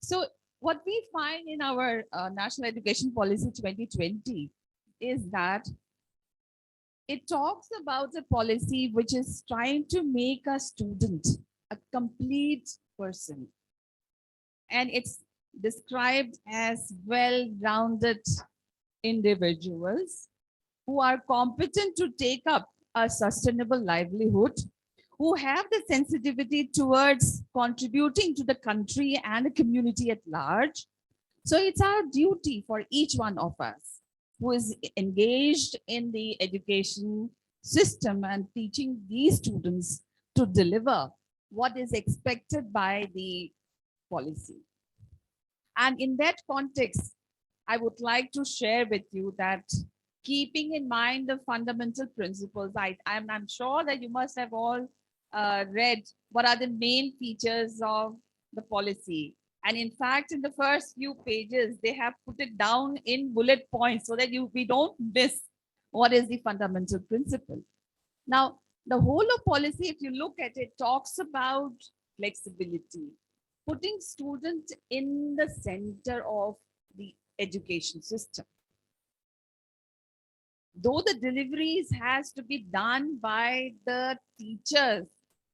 So what we find in our National Education Policy 2020 is that it talks about a policy which is trying to make a student a complete person. And it's described as well-rounded individuals who are competent to take up a sustainable livelihood, who have the sensitivity towards contributing to the country and the community at large. So it's our duty for each one of us who is engaged in the education system and teaching these students to deliver what is expected by the policy. And in that context, I would like to share with you that keeping in mind the fundamental principles, I'm sure that you must have all read what are the main features of the policy. And in fact, in the first few pages, they have put it down in bullet points so that we don't miss what is the fundamental principle. Now, the whole of policy, if you look at it, talks about flexibility, putting students in the center of the education system. Though the deliveries has to be done by the teachers,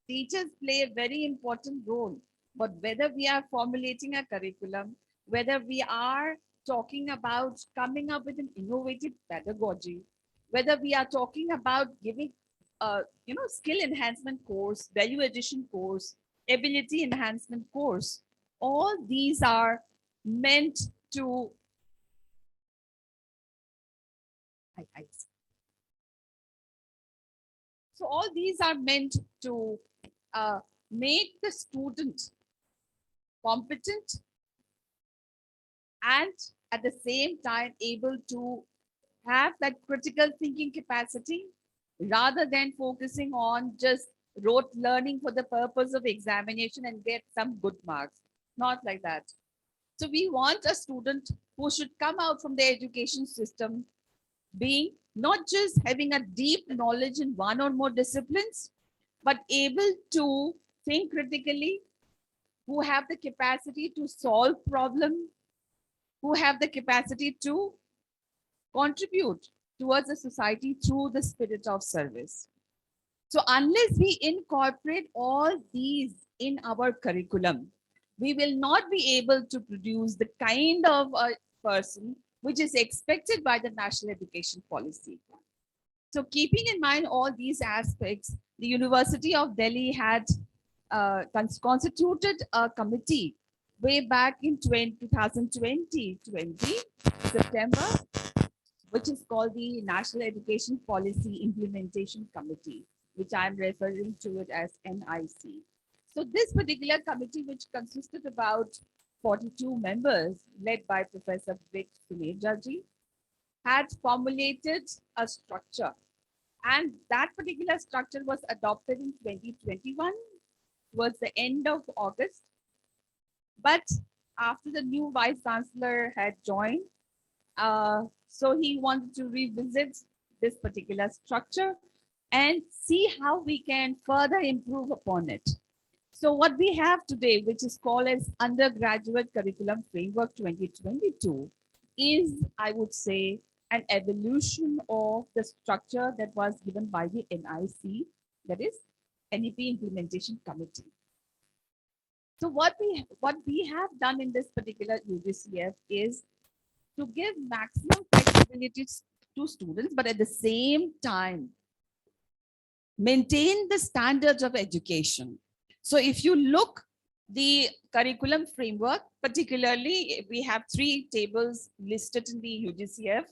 teachers play a very important role. But whether we are formulating a curriculum, whether we are talking about coming up with an innovative pedagogy, whether we are talking about giving skill enhancement course, value addition course, ability enhancement course, all these are meant to so all these are meant to make the student competent and at the same time able to have that critical thinking capacity rather than focusing on just rote learning for the purpose of examination and get some good marks. Not like that. So we want a student who should come out from the education system being not just having a deep knowledge in one or more disciplines, but able to think critically, who have the capacity to solve problems, who have the capacity to contribute towards the society through the spirit of service. So unless we incorporate all these in our curriculum, we will not be able to produce the kind of a person which is expected by the national education policy. So keeping in mind all these aspects, the University of Delhi had constituted a committee way back in 2020, September, which is called the National Education Policy Implementation Committee, which I'm referring to it as NIC. So this particular committee, which consisted about 42 members, led by Professor Vic Sunejaji, had formulated a structure. And that particular structure was adopted in 2021, towards the end of August. But after the new Vice Chancellor had joined, so he wanted to revisit this particular structure and see how we can further improve upon it. So what we have today, which is called as Undergraduate Curriculum Framework 2022, is, I would say, an evolution of the structure that was given by the NIC, that is NEP Implementation Committee. So what we have done in this particular UGCF is to give maximum flexibility to students, but at the same time, maintain the standards of education. So if you look the curriculum framework, particularly we have 3 tables listed in the UGCF.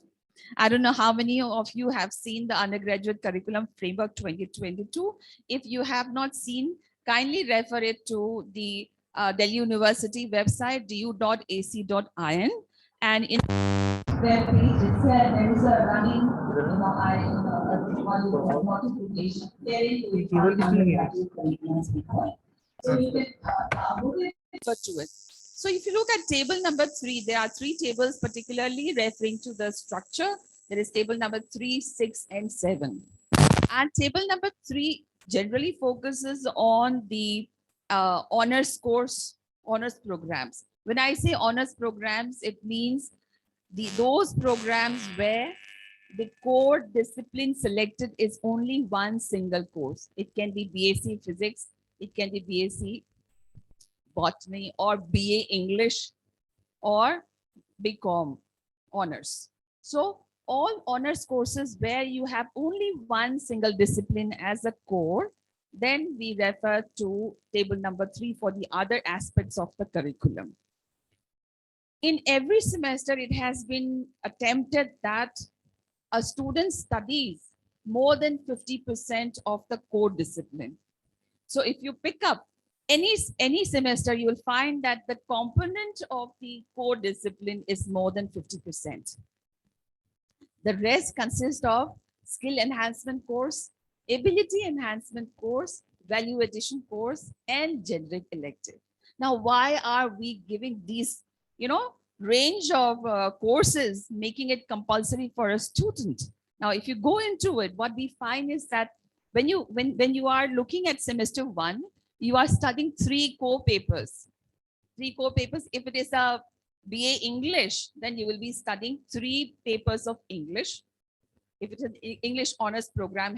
I don't know how many of you have seen the Undergraduate Curriculum Framework 2022. If you have not seen, kindly refer it to the Delhi University website, du.ac.in, and in their page there is a running notification so you can refer to it. So if you look at table number 3, there are 3 tables particularly referring to the structure. There is table number 3, 6, and 7. And table number 3 generally focuses on the honors course, honors programs. When I say honors programs, it means those programs where the core discipline selected is only one single course. It can be BSc Physics, it can be BSc Botany, or BA English, or BCom honors. So all honors courses where you have only one single discipline as a core, then we refer to table number 3 for the other aspects of the curriculum. In every semester, it has been attempted that a student studies more than 50% of the core discipline. So if you pick up any semester, you will find that the component of the core discipline is more than 50%. The rest consists of skill enhancement course, ability enhancement course, value addition course, and generic elective. Now, why are we giving these, range of courses, making it compulsory for a student? Now, if you go into it, what we find is that when you are looking at semester 1, you are studying 3 core papers. 3 core papers. If it is a BA English, then you will be studying 3 papers of English. If it's an English honors program,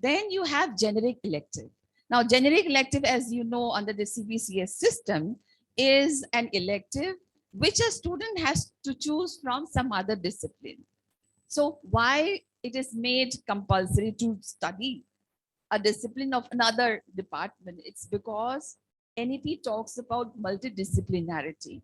then you have generic elective. Now, generic elective, as you know, under the CBCS system, is an elective which a student has to choose from some other discipline. So why it is made compulsory to study a discipline of another department? It's because NEP talks about multidisciplinarity.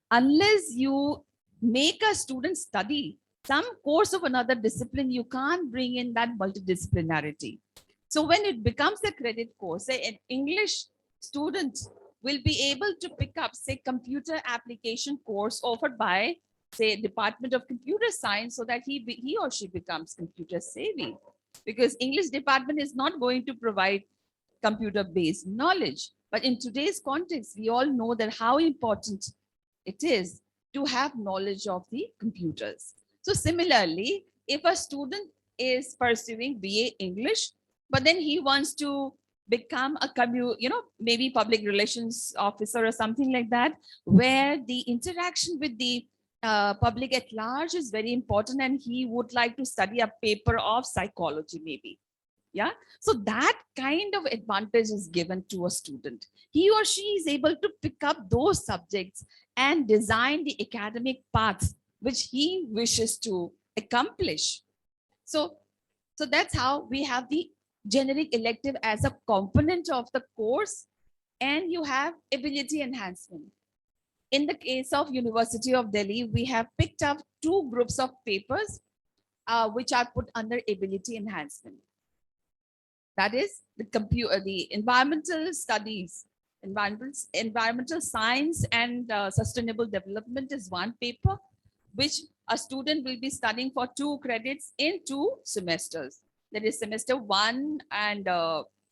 Unless you make a student study some course of another discipline, you can't bring in that multidisciplinarity. So when it becomes a credit course, say an English student will be able to pick up, say, computer application course offered by, say, Department of Computer Science, so that he or she becomes computer savvy. Because English department is not going to provide computer-based knowledge. But in today's context, we all know that how important it is to have knowledge of the computers. So similarly, if a student is pursuing BA English, but then he wants to become a maybe public relations officer or something like that, where the interaction with the public at large is very important, and he would like to study a paper of psychology maybe. Yeah, so that kind of advantage is given to a student. He or she is able to pick up those subjects and design the academic paths which he wishes to accomplish. So that's how we have the generic elective as a component of the course, and you have ability enhancement. In the case of University of Delhi, we have picked up 2 groups of papers which are put under ability enhancement. That is the environmental studies, environmental science and sustainable development is one paper, which a student will be studying for 2 credits in 2 semesters. That is semester 1 and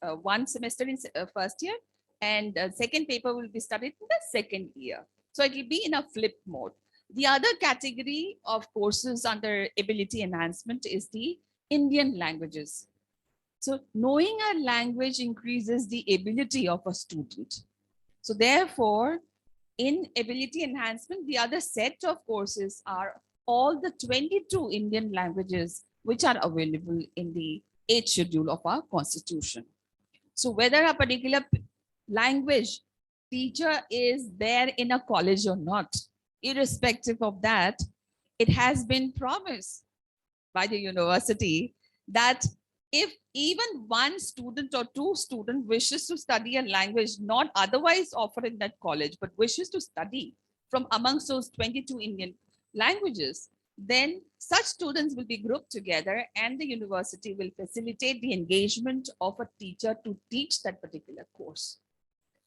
1 semester in first year, and second paper will be studied in the second year. So it will be in a flip mode. The other category of courses under ability enhancement is the Indian languages. So knowing a language increases the ability of a student. So therefore, in ability enhancement, the other set of courses are all the 22 Indian languages which are available in the 8th schedule of our constitution. So whether a particular language teacher is there in a college or not, irrespective of that, it has been promised by the university that if even one student or 2 students wishes to study a language not otherwise offered in that college, but wishes to study from amongst those 22 Indian languages, then such students will be grouped together and the university will facilitate the engagement of a teacher to teach that particular course.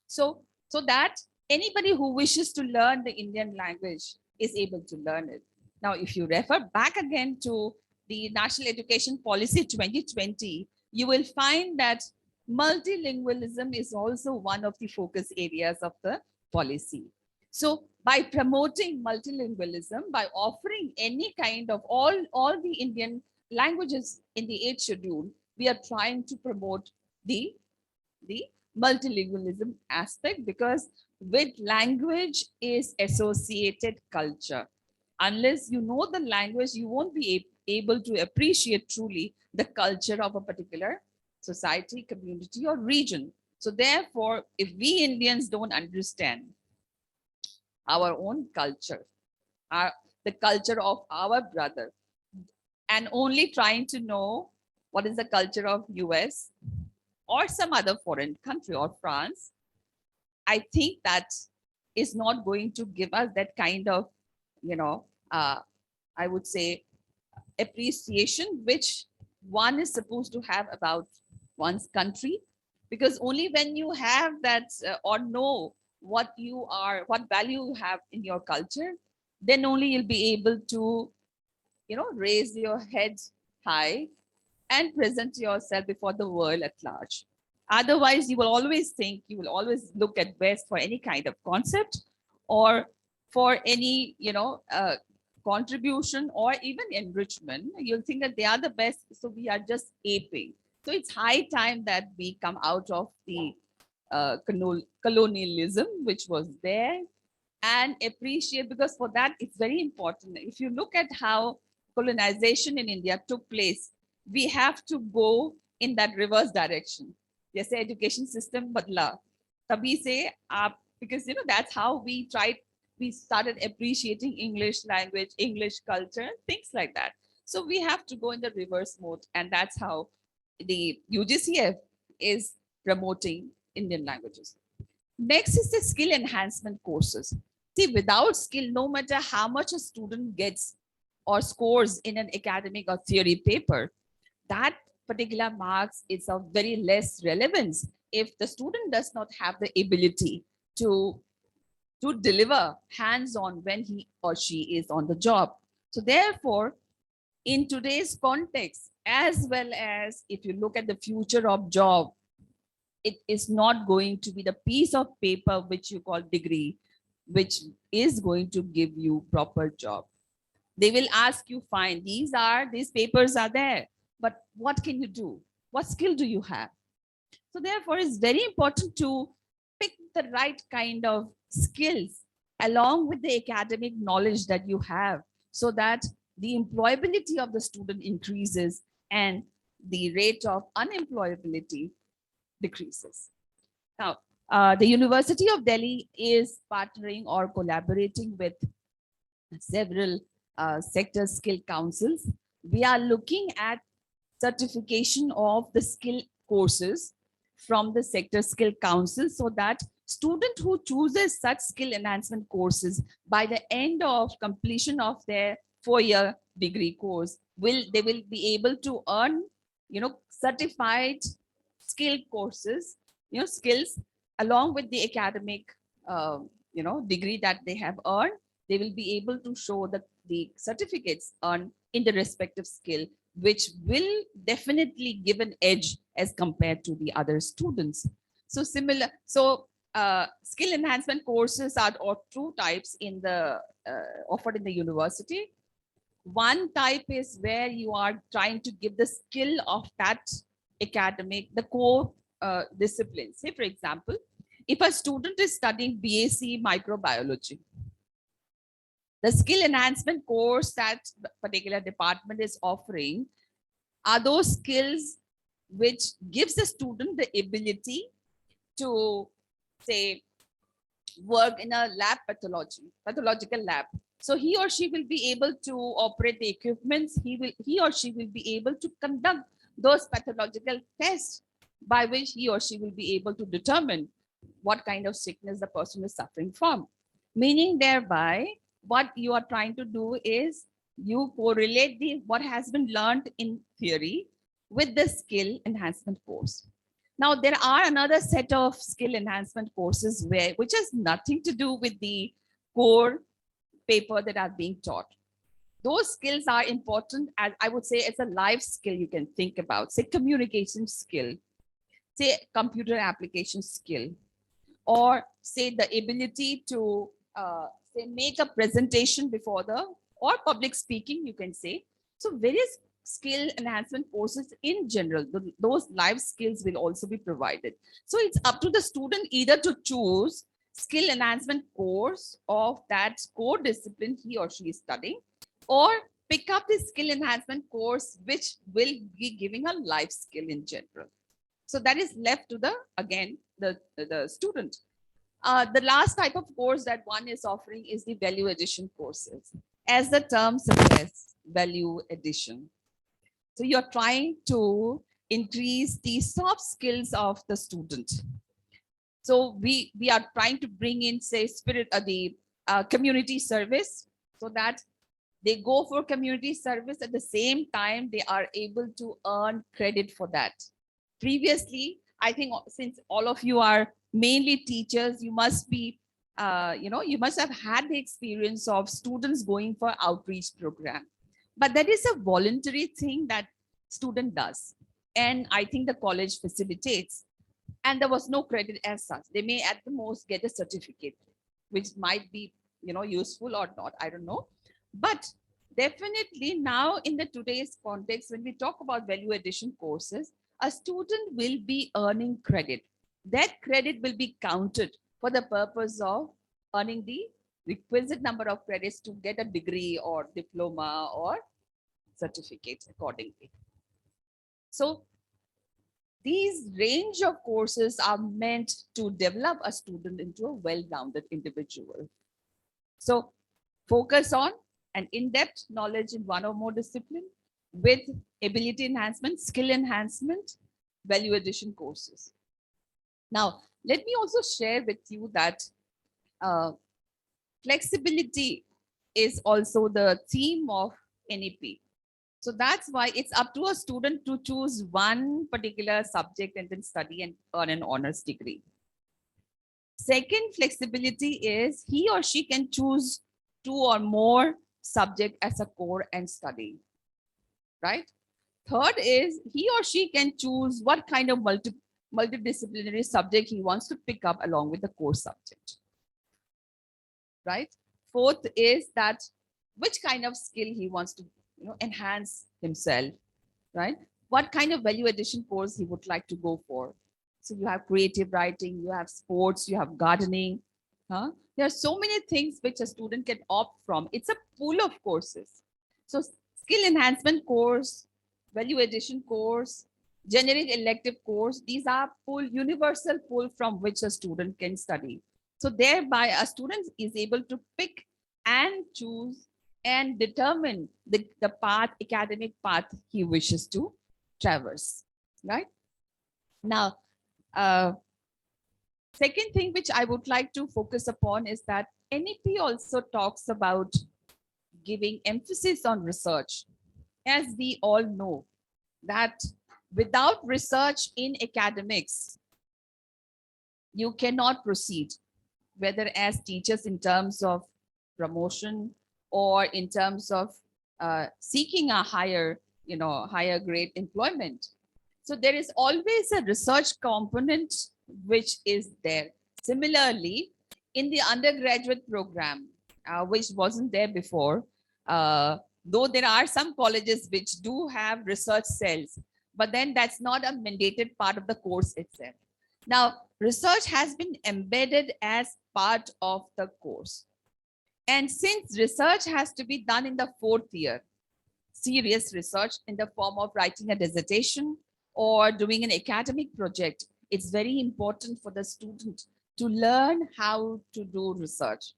So that anybody who wishes to learn the Indian language is able to learn it. Now, if you refer back again to the National Education Policy 2020, you will find that multilingualism is also one of the focus areas of the policy. So by promoting multilingualism, by offering any kind of all the Indian languages in the 8th schedule, we are trying to promote the multilingualism aspect, because With language is associated culture. Unless you know the language, you won't be able to appreciate truly the culture of a particular society, community, or region. So therefore, if we Indians don't understand our own culture, our, the culture of our brother, and only trying to know what is the culture of US or some other foreign country or France, I think that is not going to give us that kind of, you know, I would say appreciation which one is supposed to have about one's country. Because only when you have that or know what you are, what value you have in your culture, then only you'll be able to, raise your head high and present yourself before the world at large. Otherwise, you will always think, you will always look at West for any kind of concept or for any, contribution or even enrichment. You'll think that they are the best, so we are just aping. So it's high time that we come out of the colonialism which was there and appreciate, because for that it's very important. If you look at how colonization in India took place, we have to go in that reverse direction. जैसे education system बदला तभी से आप, because that's how we started appreciating English language, English culture, things like that. So we have to go in the reverse mode, and that's how the UGCF is promoting Indian languages. Next is the skill enhancement courses. See, without skill, no matter how much a student gets or scores in an academic or theory paper, that particular marks is of very less relevance if the student does not have the ability to deliver hands-on when he or she is on the job. So therefore, in today's context, as well as if you look at the future of job, it is not going to be the piece of paper which you call degree, which is going to give you proper job. They will ask you, fine, these papers are there, but what can you do? What skill do you have? So therefore, it's very important to pick the right kind of skills along with the academic knowledge that you have, so that the employability of the student increases and the rate of unemployability decreases. Now, the University of Delhi is partnering or collaborating with several sector skill councils. We are looking at certification of the skill courses from the sector skill council, so that student who chooses such skill enhancement courses by the end of completion of their 4-year degree course will be able to earn certified skill courses, skills along with the academic degree that they have earned. They will be able to show the certificates earned in the respective skill, which will definitely give an edge as compared to the other students. So skill enhancement courses are of two types in the offered in the university. One type is where you are trying to give the skill of that academic, the core discipline. Say, for example, if a student is studying BSc microbiology, the skill enhancement course that particular department is offering are those skills which gives the student the ability to, say, work in a lab pathological lab. So he or she will be able to operate the equipments. He or she will be able to conduct those pathological tests by which he or she will be able to determine what kind of sickness the person is suffering from. Meaning thereby, what you are trying to do is you correlate what has been learned in theory with the skill enhancement course. Now, there are another set of skill enhancement courses which has nothing to do with the core paper that are being taught. Those skills are important, as I would say, it's a life skill you can think about. Say communication skill, say computer application skill, or say the ability to say make a presentation before or public speaking, you can say. So various skill enhancement courses in general, those life skills will also be provided. So it's up to the student either to choose skill enhancement course of that core discipline he or she is studying, or pick up the skill enhancement course which will be giving a life skill in general. So that is left to the, again, the student. The last type of course that one is offering is the value addition courses. As the term suggests, value addition. So you're trying to increase the soft skills of the student. So we are trying to bring in, say, the community service, so that they go for community service. At the same time, they are able to earn credit for that. Previously, I think since all of you are mainly teachers, you must be, you must have had the experience of students going for outreach program. But that is a voluntary thing that student does. And I think the college facilitates. And there was no credit as such. They may at the most get a certificate, which might be, useful or not, I don't know. But definitely now in the today's context, when we talk about value addition courses, a student will be earning credit. That credit will be counted for the purpose of earning the requisite number of credits to get a degree or diploma or certificate accordingly. So these range of courses are meant to develop a student into a well-rounded individual. So focus on an in-depth knowledge in one or more discipline with ability enhancement, skill enhancement, value addition courses. Now, let me also share with you that flexibility is also the theme of NEP. So that's why it's up to a student to choose one particular subject and then study and earn an honors degree. Second flexibility is he or she can choose 2 or more subjects as a core and study, right? Third is he or she can choose what kind of multidisciplinary subject he wants to pick up along with the core subject, right? Fourth is that which kind of skill he wants to enhance himself, right? What kind of value addition course he would like to go for. So you have creative writing, you have sports, you have gardening. There are so many things which a student can opt from. It's a pool of courses. So skill enhancement course, value addition course, generic elective course, these are universal pool from which a student can study. So thereby a student is able to pick and choose and determine the path, academic path he wishes to traverse, right? Now, second thing which I would like to focus upon is that NEP also talks about giving emphasis on research. As we all know that without research in academics, you cannot proceed, whether as teachers in terms of promotion or in terms of seeking a higher grade employment. So there is always a research component which is there. Similarly, in the undergraduate program, which wasn't there before, though there are some colleges which do have research cells, but then that's not a mandated part of the course itself. Now, research has been embedded as part of the course. And since research has to be done in the 4th year, serious research in the form of writing a dissertation or doing an academic project, it's very important for the student to learn how to do research.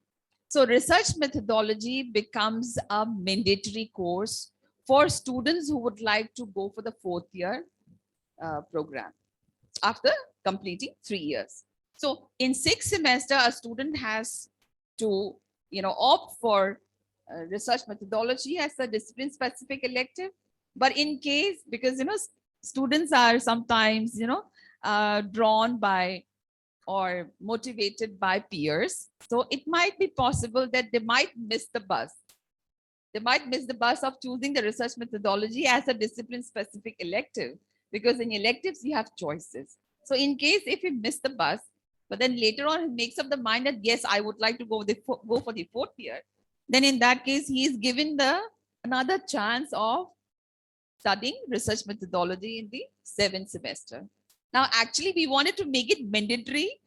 So research methodology becomes a mandatory course for students who would like to go for the 4th year program after completing 3 years. So in 6th semester, a student has to opt for research methodology as a discipline specific elective. But in case, because students are sometimes drawn by or motivated by peers, so it might be possible that they might miss the bus. They might miss the bus of choosing the research methodology as a discipline specific elective, because in electives you have choices. So in case if he missed the bus, but then later on he makes up the mind that yes, I would like to go for the 4th year, then in that case he is given another chance of studying research methodology in the 7th semester. Now actually we wanted to make it mandatory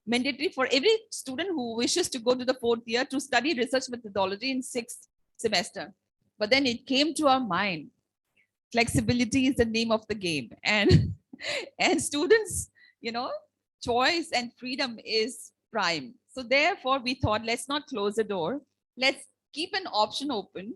mandatory for every student who wishes to go to the 4th year to study research methodology in 6th semester. But then it came to our mind, flexibility is the name of the game, and and students, you know, choice and freedom is prime. So therefore we thought, let's not close the door, let's keep an option open,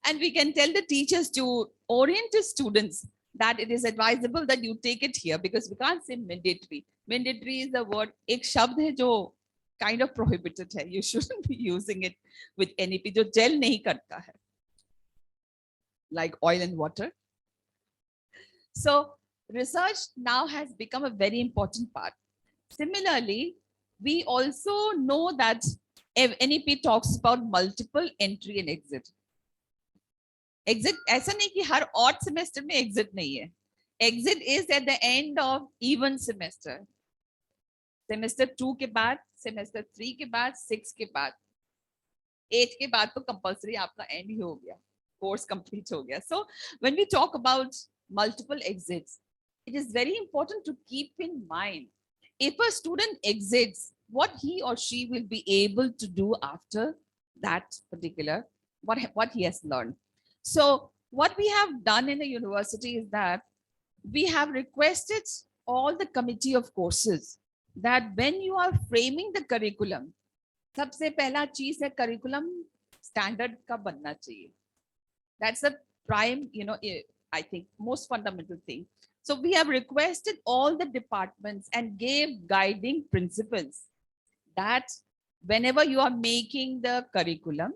and we can tell the teachers to orient the students that it is advisable that you take it here, because we can't say mandatory. Mandatory is the word, ek shabd hai jo kind of prohibited hai. You shouldn't be using it with NEP jo gel nahi karta hai, like oil and water. So research now has become a very important part. Similarly, we also know that NEP talks about multiple entry and exit. Exit ऐसा नहीं कि हर odd semester में exit नहीं है. Exit is at the end of even semester. Semester 2 के बाद, semester 3 के बाद, 6 के बाद, 8 के बाद तो compulsory आपका end ही हो गया, course complete हो गया. So when we talk about multiple exits, it is very important to keep in mind, if a student exits, what he or she will be able to do after that particular, what he has learned. So what we have done in the university is that we have requested all the committee of courses that when you are framing the curriculum, सबसे पहला चीज है curriculum standard का बनना चाहिए. That's the prime, you know, I think most fundamental thing. So we have requested all the departments and gave guiding principles that whenever you are making the curriculum,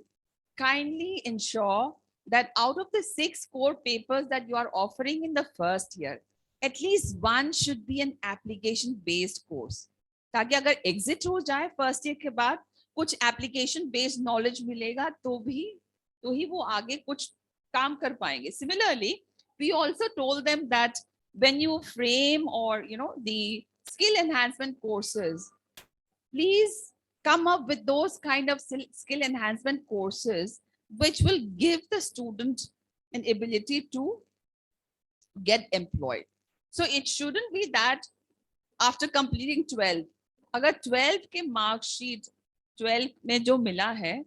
kindly ensure that out of the 6 core papers that you are offering in the first year, at least one should be an application based course. ताकि अगर exit हो जाए first year के बाद, कुछ application based knowledge मिलेगा तो ही वो आगे कुछ काम कर पाएंगे. Similarly, we also told them that when you frame or, you know, the skill enhancement courses, please come up with those kind of skill enhancement courses which will give the student an ability to get employed. So it shouldn't be that after completing 12, अगर 12 के marksheet 12 में जो मिला है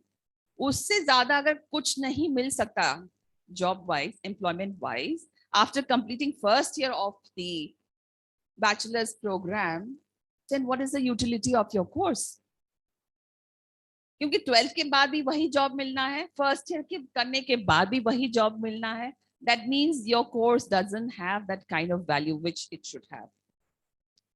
उससे ज्यादा अगर कुछ नहीं मिल सकता job wise, employment wise, after completing first year of the bachelor's program, then what is the utility of your course? क्योंकि 12th के बाद भी वही जॉब मिलना है, फर्स्ट ईयर के करने के बाद भी वही जॉब मिलना है. That means your course doesn't have that kind of value which it should have.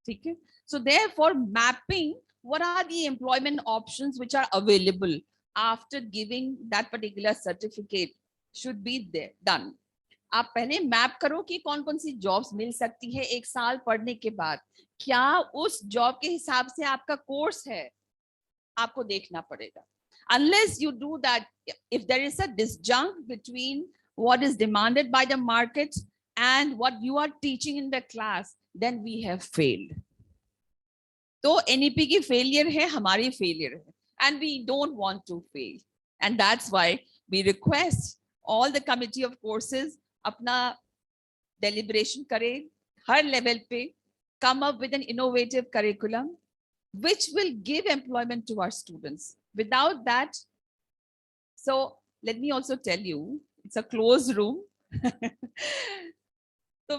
ठीक है? So therefore, mapping what are the employment options which are available after giving that particular certificate should be there, done. आप पहले map करो कि कौन कौन सी jobs मिल सकती है एक साल पढ़ने के बाद, क्या उस जॉब के हिसाब से आपका कोर्स है, आपको देखना पड़ेगा. Unless you do that, if there is a disjunct between what is demanded by the market and what you are teaching in the class, then we have failed. तो NEP की failure है, हमारी failure है, and we don't want to fail. And that's why we request all the committee of courses अपना deliberation करें हर level पे, come up with an innovative curriculum which will give employment to our students. Without that, so let me also tell you, it's a closed room. तो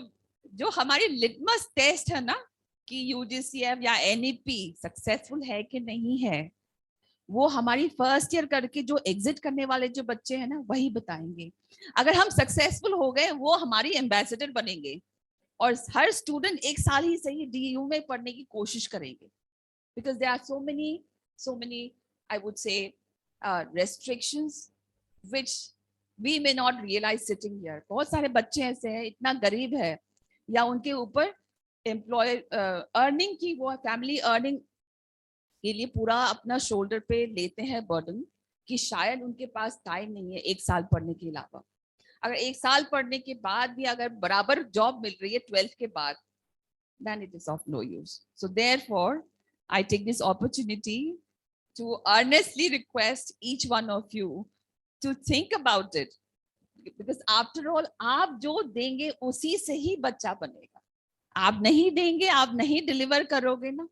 जो हमारी litmus test है ना कि UGCF या NEP सक्सेसफुल है कि नहीं है, वो हमारी फर्स्ट ईयर करके जो एग्जिट करने वाले जो बच्चे हैं ना वही बताएंगे. अगर हम सक्सेसफुल हो गए, वो हमारी एम्बेसडर बनेंगे और हर स्टूडेंट एक साल ही सही DU में पढ़ने की कोशिश करेंगे. Because there are so many, I would say, restrictions which we may not realize sitting here. बहुत सारे बच्चे ऐसे हैं, इतना गरीब है या उनके ऊपर एम्प्लॉय अर्निंग की, वो फैमिली अर्निंग के लिए पूरा अपना शोल्डर पे लेते हैं बर्डन कि शायद उनके पास टाइम नहीं है एक साल पढ़ने के अलावा. अगर एक साल पढ़ने के बाद भी अगर बराबर जॉब मिल रही है 12th के बाद, then it is of no use. So therefore, I take this opportunity to earnestly request each one of you to think about it, because after all, आप जो देंगे उसी से ही बच्चा बनेगा. आप नहीं देंगे, आप नहीं डिलीवर करोगे ना,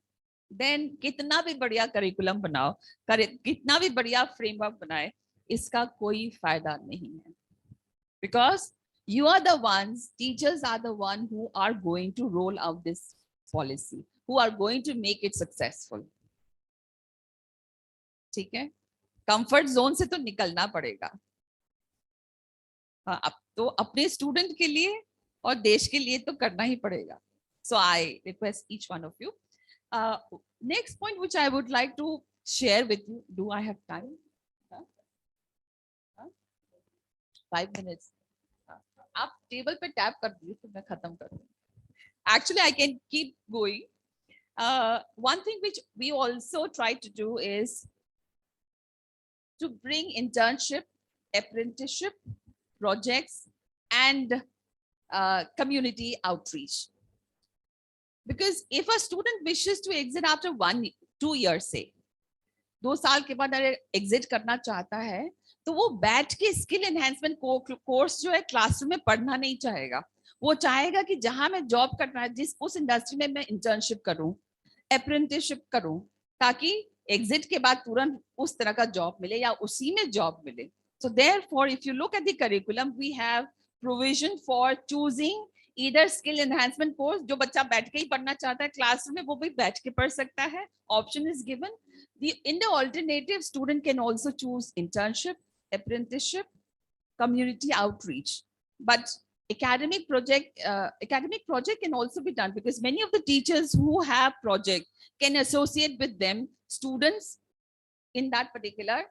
देन कितना भी बढ़िया करिकुलम बनाओ, कितना भी बढ़िया फ्रेमवर्क बनाए, इसका कोई फायदा नहीं है. Because you are the ones, teachers are the one who are going to roll out this policy, who are going to make it successful. ठीक है, कंफर्ट जोन से तो निकलना पड़ेगा. हाँ, अब तो अपने स्टूडेंट के लिए और देश के लिए तो करना ही पड़ेगा. So I request each one of you. Next point which I would like to share with you. Do I have time? 5 minutes. आप टेबल पे टैप कर दिए तो मैं खत्म कर दूँ. Actually, I can keep going. One thing which we also try to do is to bring internship, apprenticeship, projects, and community outreach. Because if a student wishes to exit after 1-2 years, say, 2 साल के बाद अगर exit करना चाहता है तो वो बैठ के स्किल एनहांसमेंट कोर्स जो है क्लासरूम में पढ़ना नहीं चाहेगा. वो चाहेगा कि जहां मैं जॉब करना है, जिस उस इंडस्ट्री में मैं इंटर्नशिप करूं, अप्रेंटिसशिप करूं, ताकि एग्जिट के बाद तुरंत उस तरह का जॉब मिले या उसी में जॉब मिले. So therefore, if you look at the curriculum, we have provision for choosing either skill enhancement course, जो बच्चा बैठ के ही पढ़ना चाहता है क्लासरूम में, वो भी बैठ के पढ़ सकता है. Option is given. In the alternative, student can also choose internship, apprenticeship, community outreach. But academic project can also be done, because many of the teachers who have project can associate with them students in that particular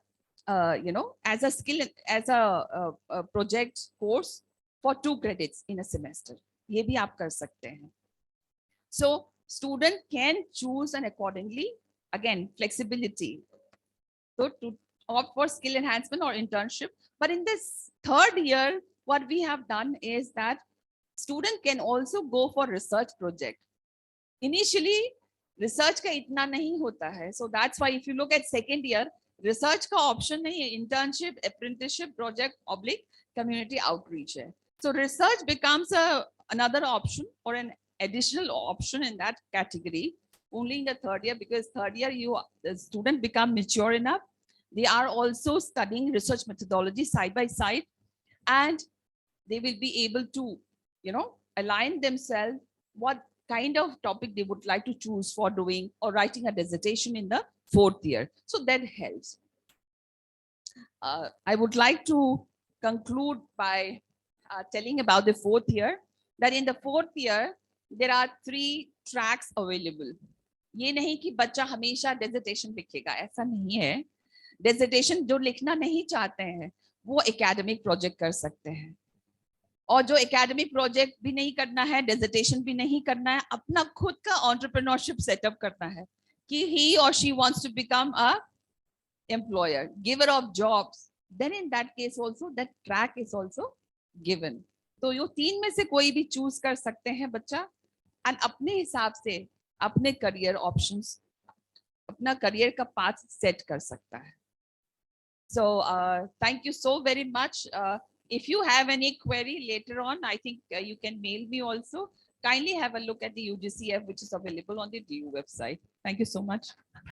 as a skill, as a project course for 2 credits in a semester. ये भी आप कर सकते हैं. So student can choose, and accordingly, again, flexibility. So to opt for skill enhancement or internship. But in this 3rd year, what we have done is that student can also go for research project. Initially, research का इतना नहीं होता है. So that's why if you look at 2nd year, research का option नहीं है. Internship, apprenticeship, project, oblique, community outreach है. So research becomes another option or an additional option in that category only in the 3rd year, because 3rd year the student become mature enough. They are also studying research methodology side by side, and they will be able to, align themselves what kind of topic they would like to choose for doing or writing a dissertation in the 4th year. So that helps. I would like to conclude by telling about the 4th year, that in the 4th year, there are 3 tracks available. ये नहीं कि बच्चा हमेशा dissertation लिखेगा, ऐसा नहीं है. Dissertation जो लिखना नहीं चाहते हैं वो एकेडमिक प्रोजेक्ट कर सकते हैं, और जो एकेडमिक प्रोजेक्ट भी नहीं करना है, डिसर्टेशन भी नहीं करना है, अपना खुद का एंटरप्रेन्योरशिप सेटअप करना है कि he or she wants to become a employer, giver of jobs, then in that case also that track is also given. तो ये 3 में से कोई भी चूज कर सकते हैं बच्चा, और अपने हिसाब से अपने करियर ऑप्शंस, अपना करियर का पाथ सेट कर सकता है. So thank you so very much. If you have any query later on, I think you can mail me also. Kindly have a look at the UGCF, which is available on the DU website. Thank you so much.